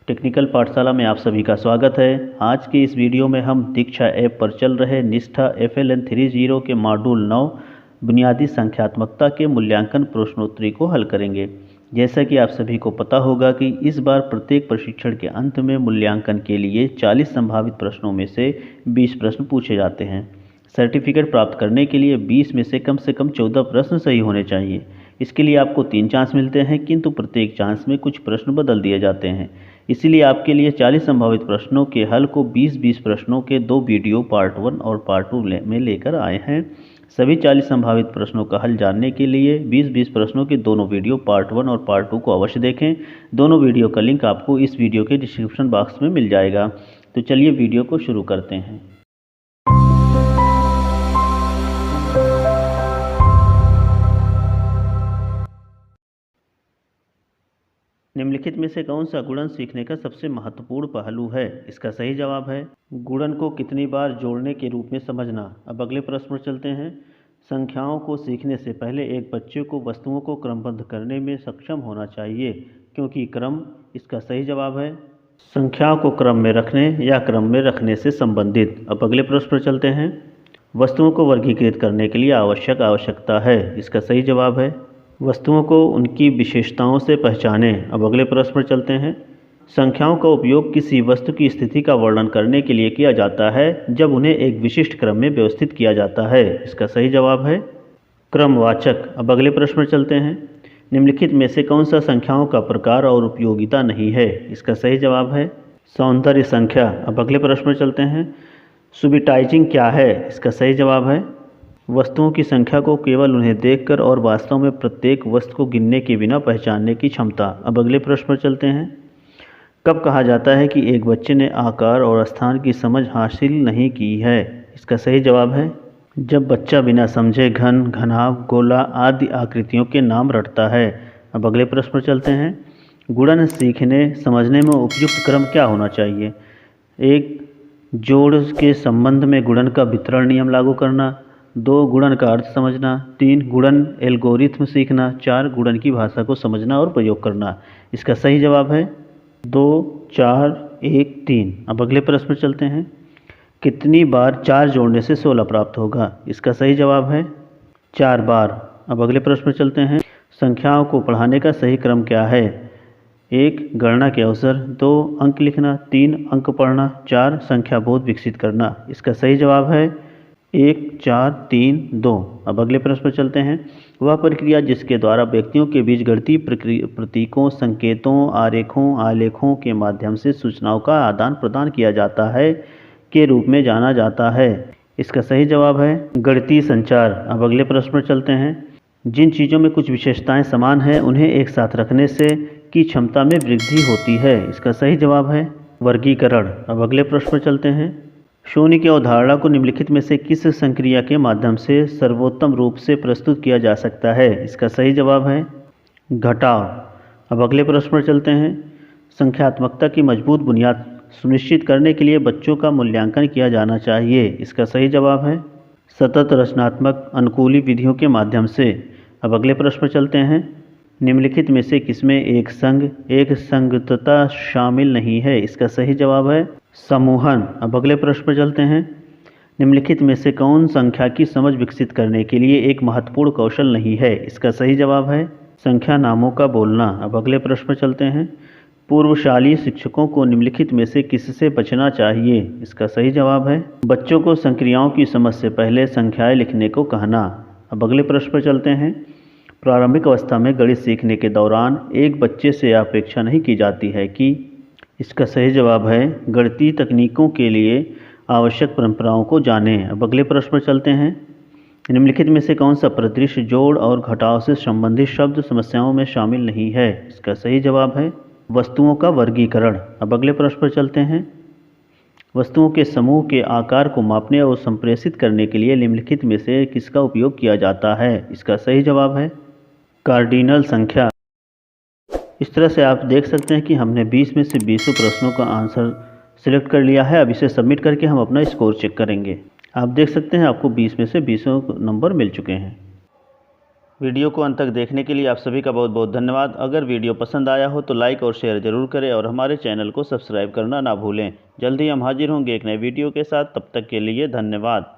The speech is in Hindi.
टेक्निकल पाठशाला में आप सभी का स्वागत है। आज के इस वीडियो में हम दीक्षा ऐप पर चल रहे निष्ठा FLN 30 के मॉड्यूल 9 बुनियादी संख्यात्मकता के मूल्यांकन प्रश्नोत्तरी को हल करेंगे। जैसा कि आप सभी को पता होगा कि इस बार प्रत्येक प्रशिक्षण के अंत में मूल्यांकन के लिए 40 संभावित प्रश्नों में से 20 प्रश्न पूछे जाते हैं। सर्टिफिकेट प्राप्त करने के लिए 20 में से कम 14 प्रश्न सही होने चाहिए। इसके लिए आपको 3 चांस मिलते हैं, किंतु प्रत्येक चांस में कुछ प्रश्न बदल दिए जाते हैं। इसीलिए आपके लिए 40 संभावित प्रश्नों के हल को 20-20 प्रश्नों के 2 वीडियो पार्ट 1 और पार्ट 2 में लेकर आए हैं। सभी 40 संभावित प्रश्नों का हल जानने के लिए 20-20 प्रश्नों के दोनों वीडियो पार्ट 1 और पार्ट 2 को अवश्य देखें। दोनों वीडियो का लिंक आपको इस वीडियो के डिस्क्रिप्शन बॉक्स में मिल जाएगा। तो चलिए वीडियो को शुरू करते हैं। निम्नलिखित में से कौन सा गुणन सीखने का सबसे महत्वपूर्ण पहलू है? इसका सही जवाब है गुणन को कितनी बार जोड़ने के रूप में समझना। अब अगले प्रश्न पर चलते हैं। संख्याओं को सीखने से पहले एक बच्चे को वस्तुओं को क्रमबद्ध करने में सक्षम होना चाहिए, क्योंकि क्रम। इसका सही जवाब है संख्याओं को क्रम में रखने या क्रम में रखने से संबंधित। अब अगले प्रश्न पर चलते हैं। वस्तुओं को वर्गीकृत करने के लिए आवश्यकता है। इसका सही जवाब है वस्तुओं को उनकी विशेषताओं से पहचानें। अब अगले प्रश्न पर चलते हैं। संख्याओं का उपयोग किसी वस्तु की स्थिति का वर्णन करने के लिए किया जाता है जब उन्हें एक विशिष्ट क्रम में व्यवस्थित किया जाता है। इसका सही जवाब है क्रमवाचक। अब अगले प्रश्न पर चलते हैं। निम्नलिखित में से कौन सा संख्याओं का प्रकार और उपयोगिता नहीं है? इसका सही जवाब है सौंदर्य संख्या। अब अगले प्रश्न पर चलते हैं। सुबिटाइजिंग क्या है? इसका सही जवाब है वस्तुओं की संख्या को केवल उन्हें देखकर और वास्तव में प्रत्येक वस्तु को गिनने के बिना पहचानने की क्षमता। अब अगले प्रश्न पर चलते हैं। कब कहा जाता है कि एक बच्चे ने आकार और स्थान की समझ हासिल नहीं की है? इसका सही जवाब है जब बच्चा बिना समझे घन, घनाभ, गोला आदि आकृतियों के नाम रटता है। अब अगले प्रश्न पर चलते हैं। गुणन सीखने समझने में उपयुक्त क्रम क्या होना चाहिए? 1. जोड़ के संबंध में गुणन का वितरण नियम लागू करना। 2. गुणन का अर्थ समझना। 3. गुणन एल्गोरिथम सीखना। 4. गुणन की भाषा को समझना और प्रयोग करना। इसका सही जवाब है 2, 4, 1, 3। अब अगले प्रश्न पर चलते हैं। कितनी बार 4 जोड़ने से 16 प्राप्त होगा? इसका सही जवाब है 4 बार। अब अगले प्रश्न पर चलते हैं। संख्याओं को पढ़ाने का सही क्रम क्या है? 1. गणना के अवसर। 2. अंक लिखना। 3. अंक पढ़ना। 4. संख्या बोध विकसित करना। इसका सही जवाब है 1, 4, 3, 2। अब अगले प्रश्न पर चलते हैं। वह प्रक्रिया जिसके द्वारा व्यक्तियों के बीच गणितीय प्रतीकों, संकेतों, आरेखों, आलेखों के माध्यम से सूचनाओं का आदान प्रदान किया जाता है के रूप में जाना जाता है। इसका सही जवाब है गणितीय संचार। अब अगले प्रश्न पर चलते हैं। जिन चीज़ों में कुछ विशेषताएं समान हैं उन्हें एक साथ रखने से की क्षमता में वृद्धि होती है। इसका सही जवाब है वर्गीकरण। अब अगले प्रश्न पर चलते हैं। शून्य की अवधारणा को निम्नलिखित में से किस संक्रिया के माध्यम से सर्वोत्तम रूप से प्रस्तुत किया जा सकता है? इसका सही जवाब है घटाव। अब अगले प्रश्न पर चलते हैं। संख्यात्मकता की मजबूत बुनियाद सुनिश्चित करने के लिए बच्चों का मूल्यांकन किया जाना चाहिए। इसका सही जवाब है सतत रचनात्मक अनुकूली विधियों के माध्यम से। अब अगले प्रश्न पर चलते हैं। निम्नलिखित में से किसमें एक संगतता शामिल नहीं है? इसका सही जवाब है समूहन। अब अगले प्रश्न पर चलते हैं। निम्नलिखित में से कौन संख्या की समझ विकसित करने के लिए एक महत्वपूर्ण कौशल नहीं है? इसका सही जवाब है संख्या नामों का बोलना। अब अगले प्रश्न पर चलते हैं। पूर्वशाली शिक्षकों को निम्नलिखित में से किससे बचना चाहिए? इसका सही जवाब है बच्चों को संक्रियाओं की समझ से पहले संख्याएं लिखने को कहना। अब अगले प्रश्न पर चलते हैं। प्रारंभिक अवस्था में गणित सीखने के दौरान एक बच्चे से अपेक्षा नहीं की जाती है कि। इसका सही जवाब है गणितीय तकनीकों के लिए आवश्यक परंपराओं को जानें। अब अगले प्रश्न पर चलते हैं। निम्नलिखित में से कौन सा परिदृश्य जोड़ और घटाव से संबंधित शब्द समस्याओं में शामिल नहीं है? इसका सही जवाब है वस्तुओं का वर्गीकरण। अब अगले प्रश्न पर चलते हैं। वस्तुओं के समूह के आकार को मापने और संप्रेषित करने के लिए निम्नलिखित में से किसका उपयोग किया जाता है? इसका सही जवाब है कार्डिनल संख्या। इस तरह से आप देख सकते हैं कि हमने 20 में से 20 प्रश्नों का आंसर सिलेक्ट कर लिया है। अब इसे सबमिट करके हम अपना स्कोर चेक करेंगे। आप देख सकते हैं आपको 20 में से 20 नंबर मिल चुके हैं। वीडियो को अंत तक देखने के लिए आप सभी का बहुत बहुत धन्यवाद। अगर वीडियो पसंद आया हो तो लाइक और शेयर ज़रूर करें और हमारे चैनल को सब्सक्राइब करना ना भूलें। जल्दी हम हाजिर होंगे एक नए वीडियो के साथ, तब तक के लिए धन्यवाद।